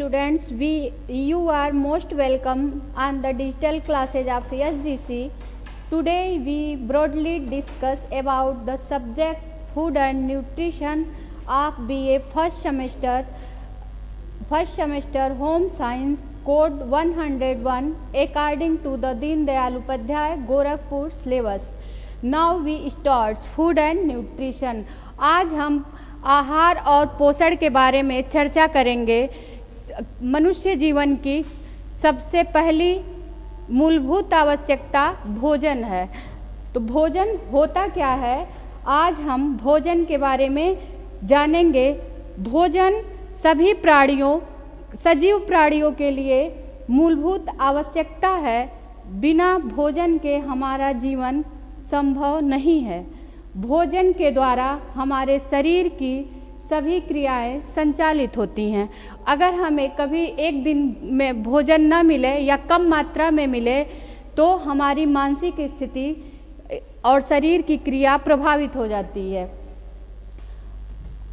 students, you are most welcome on the digital classes of SGC. Today we broadly discuss about the subject food and nutrition of BA first semester home science code 101 according to the Deen Dayal Upadhyay Gorakhpur syllabus. Now we start food and nutrition. आज हम आहार और पोषण के बारे में चर्चा करेंगे। मनुष्य जीवन की सबसे पहली मूलभूत आवश्यकता भोजन है। तो भोजन होता क्या है, आज हम भोजन के बारे में जानेंगे। भोजन सभी प्राणियों, सजीव प्राणियों के लिए मूलभूत आवश्यकता है। बिना भोजन के हमारा जीवन संभव नहीं है। भोजन के द्वारा हमारे शरीर की सभी क्रियाएं संचालित होती हैं। अगर हमें कभी एक दिन में भोजन न मिले या कम मात्रा में मिले तो हमारी मानसिक स्थिति और शरीर की क्रिया प्रभावित हो जाती है।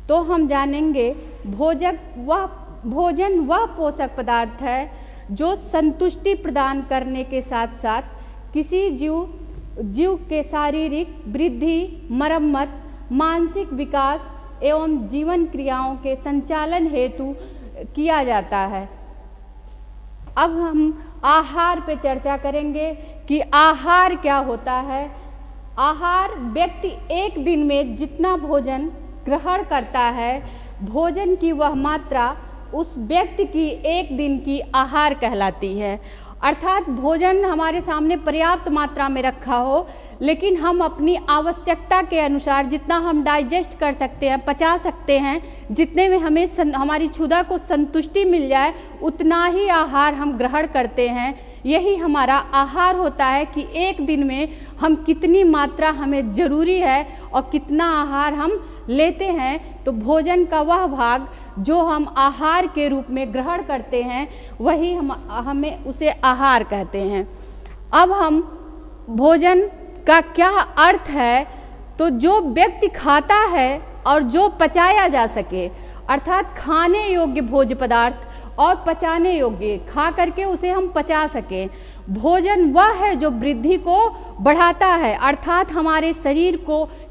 तो हम जानेंगे भोजन वह पोषक पदार्थ है जो संतुष्टि प्रदान करने के साथ साथ किसी जीव के शारीरिक वृद्धि, मरम्मत, मानसिक विकास एवं जीवन क्रियाओं के संचालन हेतु किया जाता है। अब हम आहार पे चर्चा करेंगे कि आहार क्या होता है। आहार व्यक्ति एक दिन में जितना भोजन ग्रहण करता है, भोजन की वह मात्रा उस व्यक्ति की एक दिन की आहार कहलाती है। अर्थात भोजन हमारे सामने पर्याप्त मात्रा में रखा हो, लेकिन हम अपनी आवश्यकता के अनुसार जितना हम डाइजेस्ट कर सकते हैं, पचा सकते हैं, जितने में हमें हमारी क्षुधा को संतुष्टि मिल जाए उतना ही आहार हम ग्रहण करते हैं। यही हमारा आहार होता है कि एक दिन में हम कितनी मात्रा हमें ज़रूरी है और कितना आहार हम लेते हैं। तो भोजन का वह भाग जो हम आहार के रूप में ग्रहण करते हैं वही हमें उसे आहार कहते हैं। अब हम भोजन का क्या अर्थ है, तो जो व्यक्ति खाता है और जो पचाया जा सके, अर्थात खाने योग्य भोज्य पदार्थ और पचाने योग्य, खा करके उसे हम पचा सकें। भोजन वह है जो वृद्धि को बढ़ाता है, अर्थात हमारे शरीर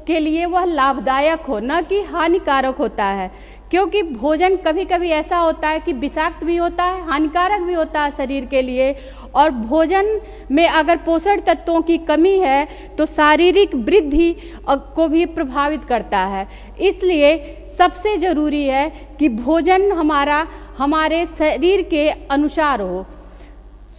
के लिए वह लाभदायक हो, न कि हानिकारक होता है। क्योंकि भोजन कभी कभी ऐसा होता है कि विषाक्त भी होता है, हानिकारक भी होता है शरीर के लिए। और भोजन में अगर पोषण तत्वों की कमी है तो शारीरिक वृद्धि को भी प्रभावित करता है। इसलिए सबसे ज़रूरी है कि भोजन हमारे शरीर के अनुसार हो।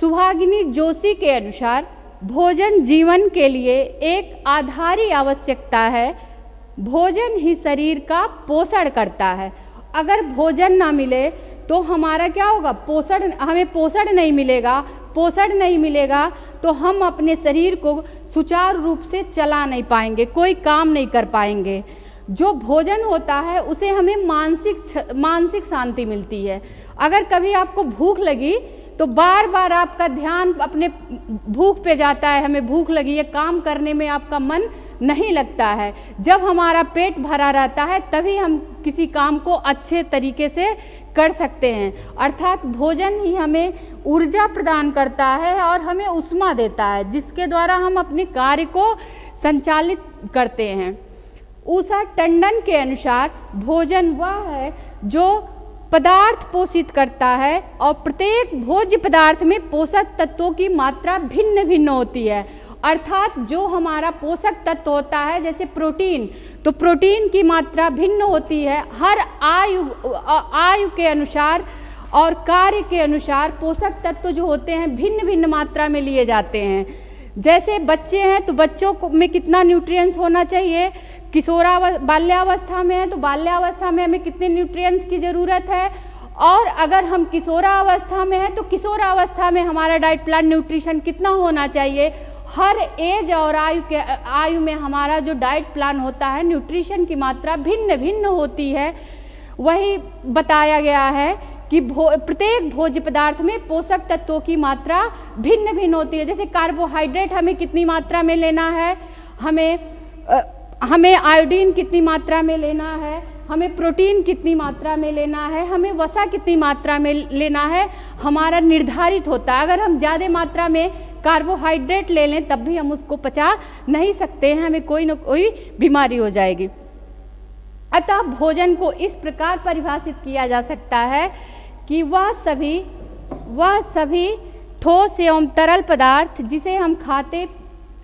सुभागिनी जोशी के अनुसार भोजन जीवन के लिए एक आधारी आवश्यकता है। भोजन ही शरीर का पोषण करता है। अगर भोजन ना मिले तो हमारा क्या होगा, हमें पोषण नहीं मिलेगा। पोषण नहीं मिलेगा तो हम अपने शरीर को सुचारू रूप से चला नहीं पाएंगे, कोई काम नहीं कर पाएंगे। जो भोजन होता है उसे हमें मानसिक शांति मिलती है। अगर कभी आपको भूख लगी तो बार बार आपका ध्यान अपने भूख पे जाता है, हमें भूख लगी है, काम करने में आपका मन नहीं लगता है। जब हमारा पेट भरा रहता है तभी हम किसी काम को अच्छे तरीके से कर सकते हैं। अर्थात भोजन ही हमें ऊर्जा प्रदान करता है और हमें ऊष्मा देता है, जिसके द्वारा हम अपने कार्य को संचालित करते हैं। उषा टंडन के अनुसार भोजन वह है जो पदार्थ पोषित करता है और प्रत्येक भोज्य पदार्थ में पोषक तत्वों की मात्रा भिन्न भिन्न होती है। अर्थात जो हमारा पोषक तत्व होता है, जैसे प्रोटीन, तो प्रोटीन की मात्रा भिन्न होती है। हर आयु के अनुसार और कार्य के अनुसार पोषक तत्व जो होते हैं भिन्न भिन्न मात्रा में लिए जाते हैं। जैसे बच्चे हैं तो बच्चों में कितना न्यूट्रिएंट्स होना चाहिए, बाल्यावस्था में है तो बाल्यावस्था में हमें कितने न्यूट्रिएंट्स की ज़रूरत है, और अगर हम किशोरावस्था में है तो किशोरावस्था में हमारा डाइट प्लान न्यूट्रिशन कितना होना चाहिए। हर एज और आयु में हमारा जो डाइट प्लान होता है, न्यूट्रिशन की मात्रा भिन्न भिन्न होती है। वही बताया गया है कि प्रत्येक भोज्य पदार्थ में पोषक तत्वों की मात्रा भिन्न भिन्न होती है। जैसे कार्बोहाइड्रेट हमें कितनी मात्रा में लेना है, हमें आयोडीन कितनी मात्रा में लेना है, हमें प्रोटीन कितनी मात्रा में लेना है, हमें वसा कितनी मात्रा में लेना है, हमारा निर्धारित होता है। अगर हम ज़्यादा मात्रा में कार्बोहाइड्रेट ले लें तब भी हम उसको पचा नहीं सकते हैं, हमें कोई न कोई बीमारी हो जाएगी। अतः भोजन को इस प्रकार परिभाषित किया जा सकता है कि वह सभी ठोस एवं तरल पदार्थ जिसे हम खाते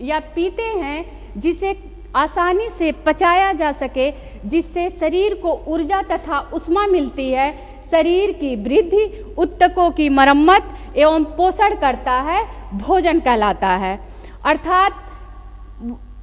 या पीते हैं, जिसे आसानी से पचाया जा सके, जिससे शरीर को ऊर्जा तथा ऊष्मा मिलती है, शरीर की वृद्धि, ऊतकों की मरम्मत एवं पोषण करता है, भोजन कहलाता है। अर्थात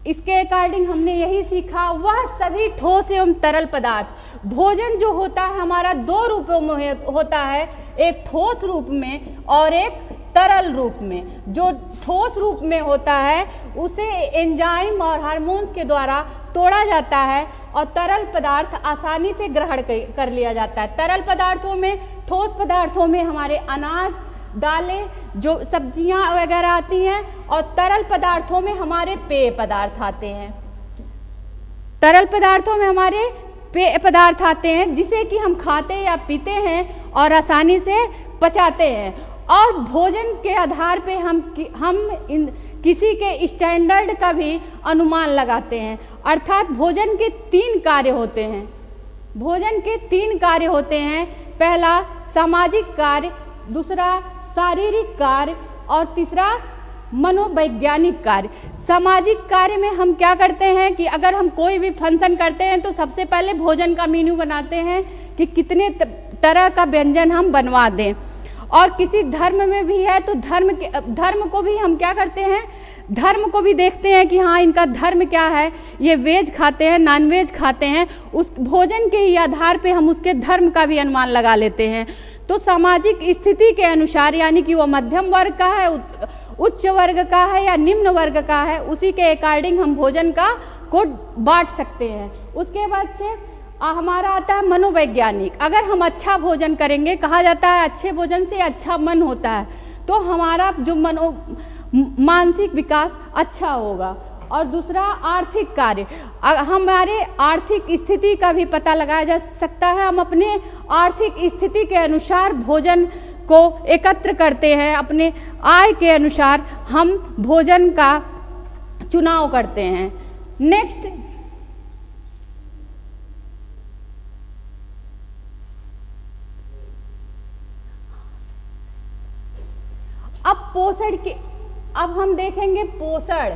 इसके अकॉर्डिंग हमने यही सीखा, वह सभी ठोस एवं तरल पदार्थ, भोजन जो होता है हमारा दो रूपों में होता है, एक ठोस रूप में और एक तरल रूप में। जो ठोस रूप में होता है उसे एंजाइम और हार्मोन्स के द्वारा तोड़ा जाता है और तरल पदार्थ आसानी से ग्रहण कर लिया जाता है। तरल पदार्थों में, ठोस पदार्थों में हमारे अनाज, दालें, जो सब्जियां वगैरह आती हैं, और तरल पदार्थों में हमारे पेय पदार्थ आते हैं। तरल पदार्थों में हमारे पेय पदार्थ आते हैं जिसे कि हम खाते या पीते हैं और आसानी से पचाते हैं। और भोजन के आधार पे हम किसी के स्टैंडर्ड का भी अनुमान लगाते हैं। अर्थात भोजन के 3 कार्य होते हैं। भोजन के 3 कार्य होते हैं। पहला सामाजिक कार्य, दूसरा शारीरिक कार्य और तीसरा मनोवैज्ञानिक कार्य। सामाजिक कार्य में हम क्या करते हैं कि अगर हम कोई भी फंक्शन करते हैं तो सबसे पहले भोजन का मेन्यू बनाते हैं कि कितने तरह का व्यंजन हम बनवा दें। और किसी धर्म में भी है तो धर्म को भी हम क्या करते हैं, धर्म को भी देखते हैं कि हाँ इनका धर्म क्या है, ये वेज खाते हैं, नॉन वेज खाते हैं, उस भोजन के ही आधार पे हम उसके धर्म का भी अनुमान लगा लेते हैं। तो सामाजिक स्थिति के अनुसार, यानी कि वो मध्यम वर्ग का है, उच्च वर्ग का है या निम्न वर्ग का है, उसी के अकॉर्डिंग हम भोजन को बांट सकते हैं। उसके बाद से हमारा आता है मनोवैज्ञानिक। अगर हम अच्छा भोजन करेंगे, कहा जाता है अच्छे भोजन से अच्छा मन होता है, तो हमारा जो मानसिक विकास अच्छा होगा। और दूसरा आर्थिक कार्य, हमारे आर्थिक स्थिति का भी पता लगाया जा सकता है। हम अपने आर्थिक स्थिति के अनुसार भोजन को एकत्र करते हैं, अपने आय के अनुसार हम भोजन का चुनाव करते हैं। नेक्स्ट, अब हम देखेंगे पोषण।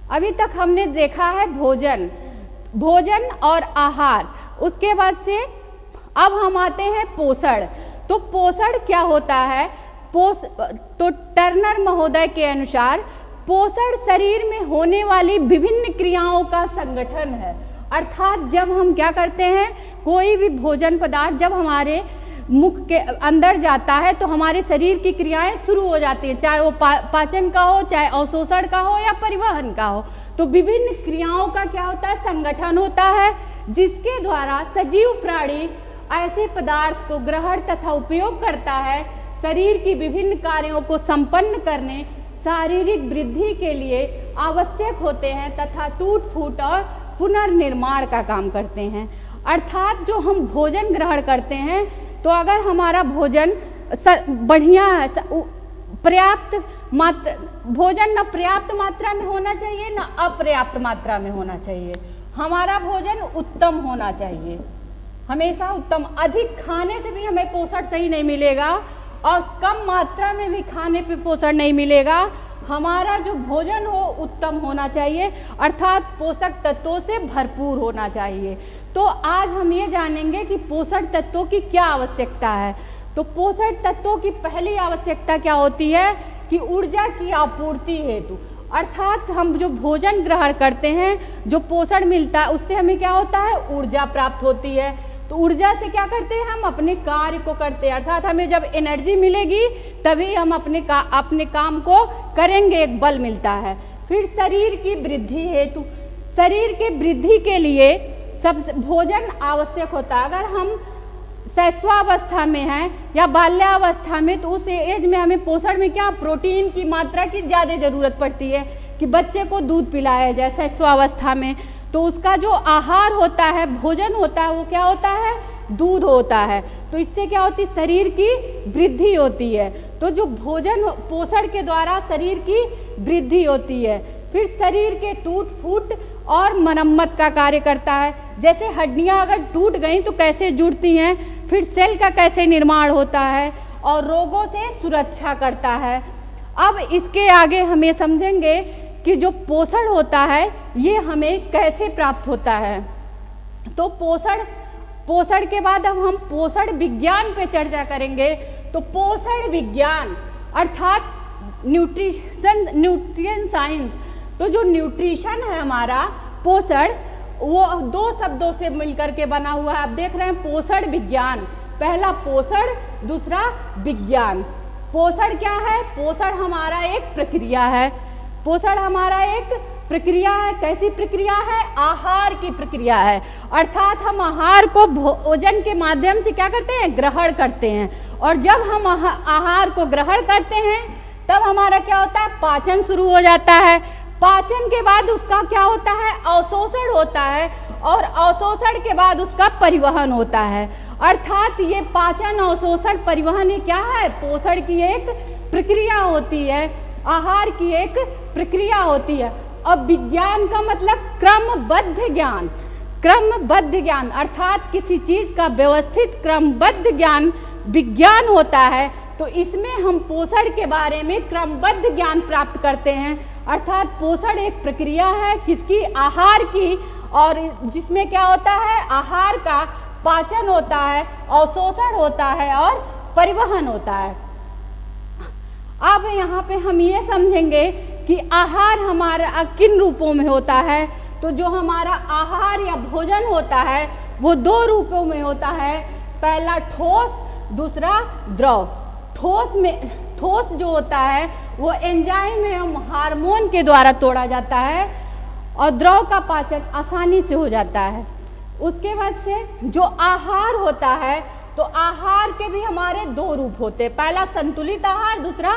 अभी तक हमने देखा है भोजन और आहार, उसके बाद से अब हम आते हैं पोषण। तो पोषण क्या होता है? तो टर्नर महोदय के अनुसार पोषण शरीर में होने वाली विभिन्न क्रियाओं का संगठन है। अर्थात जब हम क्या करते हैं, कोई भी भोजन पदार्थ जब हमारे मुख के अंदर जाता है तो हमारे शरीर की क्रियाएं शुरू हो जाती हैं, चाहे वो पाचन का हो, चाहे अवशोषण का हो या परिवहन का हो। तो विभिन्न क्रियाओं का क्या होता है, संगठन होता है, जिसके द्वारा सजीव प्राणी ऐसे पदार्थ को ग्रहण तथा उपयोग करता है, शरीर की विभिन्न कार्यों को संपन्न करने, शारीरिक वृद्धि के लिए आवश्यक होते हैं तथा टूट फूट और पुनर्निर्माण का काम करते हैं। अर्थात जो हम भोजन ग्रहण करते हैं, तो अगर हमारा भोजन बढ़िया है, पर्याप्त मात्रा भोजन न पर्याप्त मात्रा में होना चाहिए न अपर्याप्त मात्रा में होना चाहिए, हमारा भोजन उत्तम होना चाहिए, हमेशा उत्तम। अधिक खाने से भी हमें पोषण सही नहीं मिलेगा और कम मात्रा में भी खाने पे पोषण नहीं मिलेगा। हमारा जो भोजन हो उत्तम होना चाहिए, अर्थात पोषक तत्वों से भरपूर होना चाहिए। तो आज हम ये जानेंगे कि पोषण तत्वों की क्या आवश्यकता है। तो पोषण तत्वों की पहली आवश्यकता क्या होती है कि ऊर्जा की आपूर्ति हेतु, अर्थात हम जो भोजन ग्रहण करते हैं, जो पोषण मिलता है, उससे हमें क्या होता है, ऊर्जा प्राप्त होती है। तो ऊर्जा से क्या करते हैं, हम अपने कार्य को करते हैं। अर्थात हमें जब एनर्जी मिलेगी तभी हम अपने काम को करेंगे, एक बल मिलता है। फिर शरीर की वृद्धि हेतु, शरीर के वृद्धि के लिए सब भोजन आवश्यक होता है। अगर हम शैशवावस्था में हैं या बाल्यावस्था में, तो उस एज में हमें पोषण में क्या, प्रोटीन की मात्रा की ज़्यादा ज़रूरत पड़ती है कि बच्चे को दूध पिलाया जाए शैशवावस्था में। तो उसका जो आहार होता है, भोजन होता है, वो क्या होता है, दूध होता है। तो इससे क्या होती है, शरीर की वृद्धि होती है। तो जो भोजन पोषण के द्वारा शरीर की वृद्धि होती है, फिर शरीर के टूट फूट और मरम्मत का कार्य करता है। जैसे हड्डियां अगर टूट गई तो कैसे जुड़ती हैं, फिर सेल का कैसे निर्माण होता है और रोगों से सुरक्षा करता है। अब इसके आगे हमें समझेंगे कि जो पोषण होता है ये हमें कैसे प्राप्त होता है। तो पोषण के बाद अब हम पोषण विज्ञान पे चर्चा करेंगे। तो पोषण विज्ञान अर्थात न्यूट्रिशन साइंस। तो जो न्यूट्रिशन है हमारा पोषण, वो दो शब्दों से मिलकर के बना हुआ है। आप देख रहे हैं पोषण विज्ञान, पहला पोषण, दूसरा विज्ञान। पोषण क्या है, पोषण हमारा एक प्रक्रिया है। पोषण हमारा एक प्रक्रिया है। कैसी प्रक्रिया है, आहार की प्रक्रिया है। अर्थात हम आहार को भोजन के माध्यम से क्या करते हैं, ग्रहण करते हैं। और जब हम आहार को ग्रहण करते हैं तब हमारा क्या होता है, पाचन शुरू हो जाता है। पाचन के बाद उसका क्या होता है, अवशोषण होता है। और अवशोषण के बाद उसका परिवहन होता है। अर्थात ये पाचन, अवशोषण, परिवहन ये क्या है, पोषण की एक प्रक्रिया होती है, आहार की एक प्रक्रिया होती है। अब विज्ञान का मतलब क्रमबद्ध ज्ञान। क्रमबद्ध ज्ञान अर्थात किसी चीज का व्यवस्थित क्रमबद्ध ज्ञान विज्ञान होता है। तो इसमें हम पोषण के बारे में क्रमबद्ध ज्ञान प्राप्त करते हैं। अर्थात पोषण एक प्रक्रिया है किसकी, आहार की, और जिसमें क्या होता है, आहार का पाचन होता है, अवशोषण होता है और परिवहन होता है। अब यहाँ पे हम ये समझेंगे कि आहार हमारा किन रूपों में होता है। तो जो हमारा आहार या भोजन होता है वो दो रूपों में होता है, पहला ठोस, दूसरा द्रव। ठोस जो होता है वो एंजाइम एवं हार्मोन के द्वारा तोड़ा जाता है और द्रव का पाचन आसानी से हो जाता है। उसके बाद से जो आहार होता है, तो आहार के भी हमारे दो रूप होते हैं, पहला संतुलित आहार, दूसरा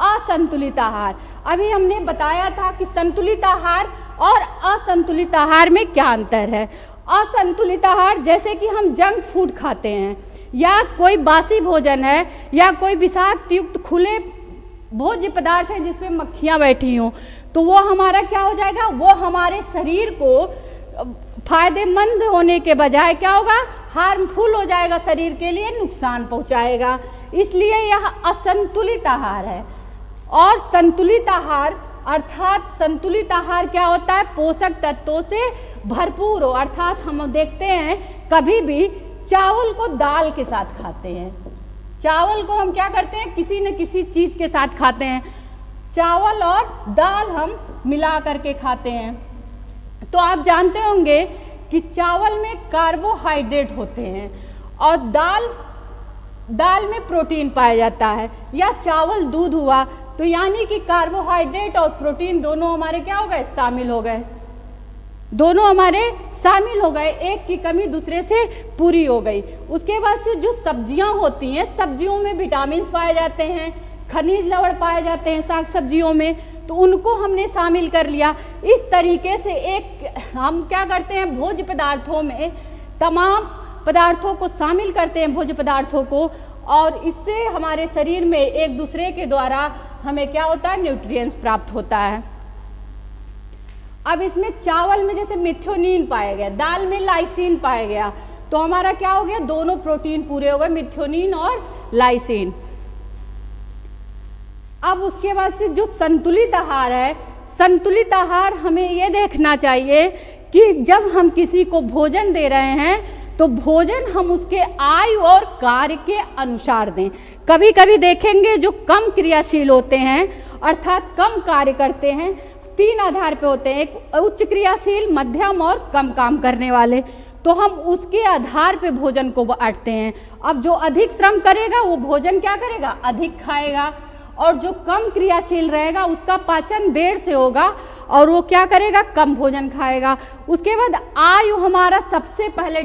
असंतुलित आहार। अभी हमने बताया था कि संतुलित आहार और असंतुलित आहार में क्या अंतर है। असंतुलित आहार जैसे कि हम जंक फूड खाते हैं या कोई बासी भोजन है या कोई विषाक्त युक्त खुले भोज्य पदार्थ है जिसमें मक्खियाँ बैठी हों, तो वो हमारा क्या हो जाएगा, वो हमारे शरीर को फायदेमंद होने के बजाय क्या होगा, हार्मफुल हो जाएगा, शरीर के लिए नुकसान पहुंचाएगा। इसलिए यह असंतुलित आहार है। और संतुलित आहार अर्थात संतुलित आहार क्या होता है, पोषक तत्वों से भरपूर हो। अर्थात हम देखते हैं कभी भी चावल को दाल के साथ खाते हैं। चावल को हम क्या करते हैं, किसी न किसी चीज़ के साथ खाते हैं। चावल और दाल हम मिला करके खाते हैं। तो आप जानते होंगे कि चावल में कार्बोहाइड्रेट होते हैं और दाल में प्रोटीन पाया जाता है। या चावल दूध हुआ, तो यानी कि कार्बोहाइड्रेट और प्रोटीन दोनों हमारे क्या हो गए, शामिल हो गए। दोनों हमारे शामिल हो गए, एक की कमी दूसरे से पूरी हो गई। उसके बाद से जो सब्जियां होती हैं, सब्जियों में विटामिन पाए जाते हैं, खनिज लवण पाए जाते हैं साग सब्जियों में, तो उनको हमने शामिल कर लिया। इस तरीके से एक हम क्या करते हैं, भोज्य पदार्थों में तमाम पदार्थों को शामिल करते हैं, भोज्य पदार्थों को, और इससे हमारे शरीर में एक दूसरे के द्वारा हमें क्या होता है, न्यूट्रिएंट्स प्राप्त होता है। अब इसमें चावल में जैसे मिथ्योनिन पाया गया, दाल में लाइसिन पाया गया, तो हमारा क्या हो गया, दोनों प्रोटीन पूरे हो गए, मिथ्योनिन और लाइसिन। अब उसके बाद से जो संतुलित आहार है, संतुलित आहार हमें ये देखना चाहिए कि जब हम किसी को भोजन दे रहे हैं तो भोजन हम उसके आयु और कार्य के अनुसार दें। कभी कभी देखेंगे जो कम क्रियाशील होते हैं अर्थात कम कार्य करते हैं, तीन आधार पे होते हैं, एक उच्च क्रियाशील, मध्यम और कम काम करने वाले, तो हम उसके आधार पे भोजन को बांटते हैं। अब जो अधिक श्रम करेगा वो भोजन क्या करेगा, अधिक खाएगा, और जो कम क्रियाशील रहेगा उसका पाचन देर से होगा और वो क्या करेगा, कम भोजन खाएगा। उसके बाद आयु हमारा सबसे पहले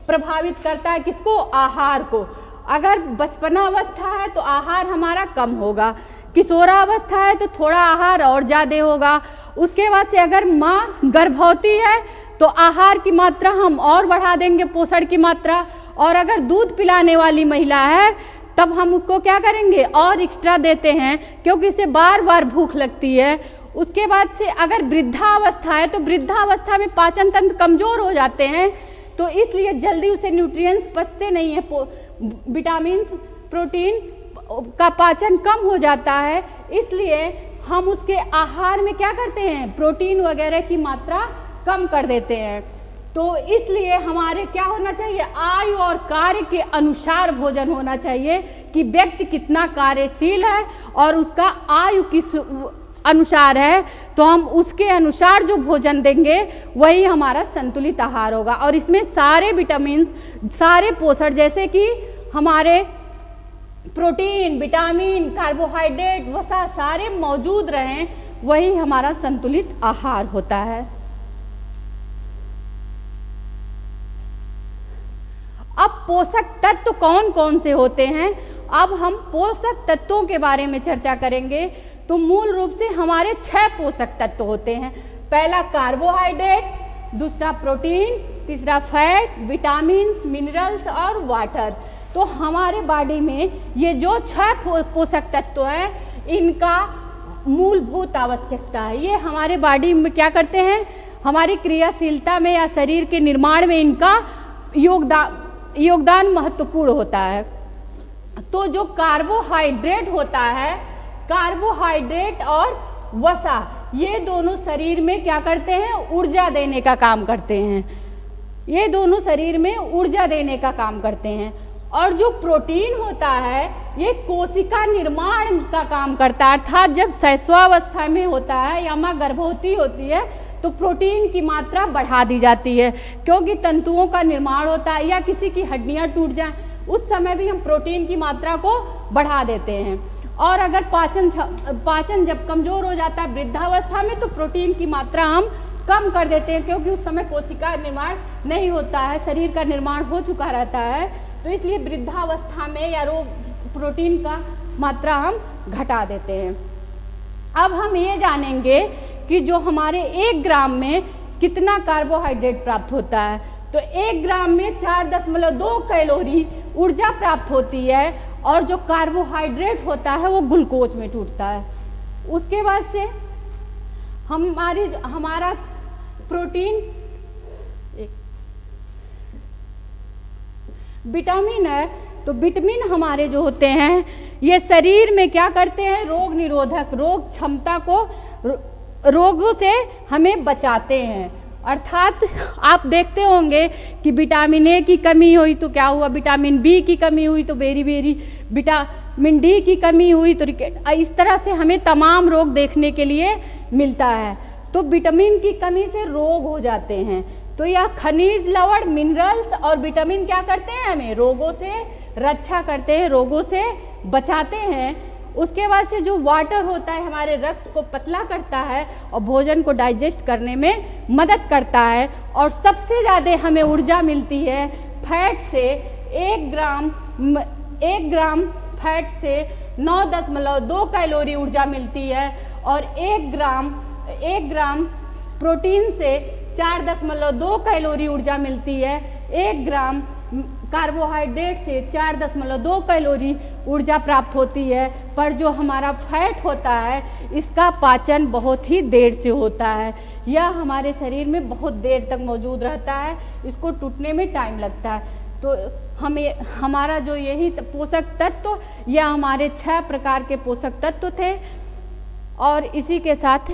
प्रभावित करता है किसको, आहार को। अगर बचपनावस्था है तो आहार हमारा कम होगा, किशोरावस्था है तो थोड़ा आहार और ज़्यादा होगा। उसके बाद से अगर माँ गर्भवती है तो आहार की मात्रा हम और बढ़ा देंगे, पोषण की मात्रा। और अगर दूध पिलाने वाली महिला है तब हम उसको क्या करेंगे, और एक्स्ट्रा देते हैं, क्योंकि इसे बार बार भूख लगती है। उसके बाद से अगर वृद्धावस्था है तो वृद्धावस्था में पाचन तंत्र कमज़ोर हो जाते हैं, तो इसलिए जल्दी उसे न्यूट्रिएंट्स पचते नहीं हैं, विटामिन प्रोटीन का पाचन कम हो जाता है। इसलिए हम उसके आहार में क्या करते हैं, प्रोटीन वगैरह की मात्रा कम कर देते हैं। तो इसलिए हमारे क्या होना चाहिए, आयु और कार्य के अनुसार भोजन होना चाहिए कि व्यक्ति कितना कार्यशील है और उसका आयु किस अनुसार है, तो हम उसके अनुसार जो भोजन देंगे वही हमारा संतुलित आहार होगा। और इसमें सारे विटामिन्स, सारे पोषण जैसे कि हमारे प्रोटीन, विटामिन, कार्बोहाइड्रेट, वसा सारे मौजूद रहें, वही हमारा संतुलित आहार होता है। अब पोषक तत्व कौन कौन से होते हैं, अब हम पोषक तत्वों के बारे में चर्चा करेंगे। तो मूल रूप से हमारे 6 पोषक तत्व होते हैं। पहला कार्बोहाइड्रेट, दूसरा प्रोटीन, तीसरा फैट, विटामिन्स, मिनरल्स और वाटर। तो हमारे बॉडी में ये जो 6 पोषक तत्व हैं, इनका मूलभूत आवश्यकता है। ये हमारे बॉडी में क्या करते हैं, हमारी क्रियाशीलता में या शरीर के निर्माण में इनका योगदान महत्वपूर्ण होता है। तो जो कार्बोहाइड्रेट होता है, कार्बोहाइड्रेट और वसा, ये दोनों शरीर में क्या करते हैं, ऊर्जा देने का काम करते हैं। ये दोनों शरीर में ऊर्जा देने का काम करते हैं। और जो प्रोटीन होता है, ये कोशिका निर्माण का काम करता है, अर्थात जब शैशवावस्था में होता है या माँ गर्भवती होती है तो प्रोटीन की मात्रा बढ़ा दी जाती है, क्योंकि तंतुओं का निर्माण होता है या किसी की हड्डियाँ टूट जाएं, उस समय भी हम प्रोटीन की मात्रा को बढ़ा देते हैं। और अगर पाचन जब कमज़ोर हो जाता है वृद्धावस्था में, तो प्रोटीन की मात्रा हम कम कर देते हैं, क्योंकि उस समय कोशिका निर्माण नहीं होता है, शरीर का निर्माण हो चुका रहता है। तो इसलिए वृद्धावस्था में या रोग प्रोटीन का मात्रा हम घटा देते हैं। अब हम ये जानेंगे कि जो हमारे 1 ग्राम में कितना कार्बोहाइड्रेट प्राप्त होता है। तो 1 ग्राम में 4.2 कैलोरी ऊर्जा प्राप्त होती है, और जो कार्बोहाइड्रेट होता है वो ग्लूकोज में टूटता है। उसके बाद से हमारा प्रोटीन, विटामिन है, तो विटामिन हमारे जो होते हैं ये शरीर में क्या करते हैं, रोग निरोधक, रोग क्षमता को, रोगों से हमें बचाते हैं। अर्थात आप देखते होंगे कि विटामिन ए की कमी हुई तो क्या हुआ, विटामिन बी की कमी हुई तो बेरी, विटामिन डी की कमी हुई तो रिकेट, इस तरह से हमें तमाम रोग देखने के लिए मिलता है। तो विटामिन की कमी से रोग हो जाते हैं। तो यह खनिज, लवण, मिनरल्स और विटामिन क्या करते हैं, हमें रोगों से रक्षा करते हैं, रोगों से बचाते हैं। उसके बाद से जो वाटर होता है हमारे रक्त को पतला करता है और भोजन को डाइजेस्ट करने में मदद करता है। और सबसे ज़्यादा हमें ऊर्जा मिलती है फैट से। 1 ग्राम फैट से 9.2 कैलोरी ऊर्जा मिलती है, और 1 ग्राम प्रोटीन से 4.2 कैलोरी ऊर्जा मिलती है। 1 ग्राम कार्बोहाइड्रेट से 4.2 कैलोरी ऊर्जा प्राप्त होती है। पर जो हमारा फैट होता है इसका पाचन बहुत ही देर से होता है, यह हमारे शरीर में बहुत देर तक मौजूद रहता है, इसको टूटने में टाइम लगता है। तो हमारा जो यही पोषक तत्व, यह हमारे 6 प्रकार के पोषक तत्व थे। और इसी के साथ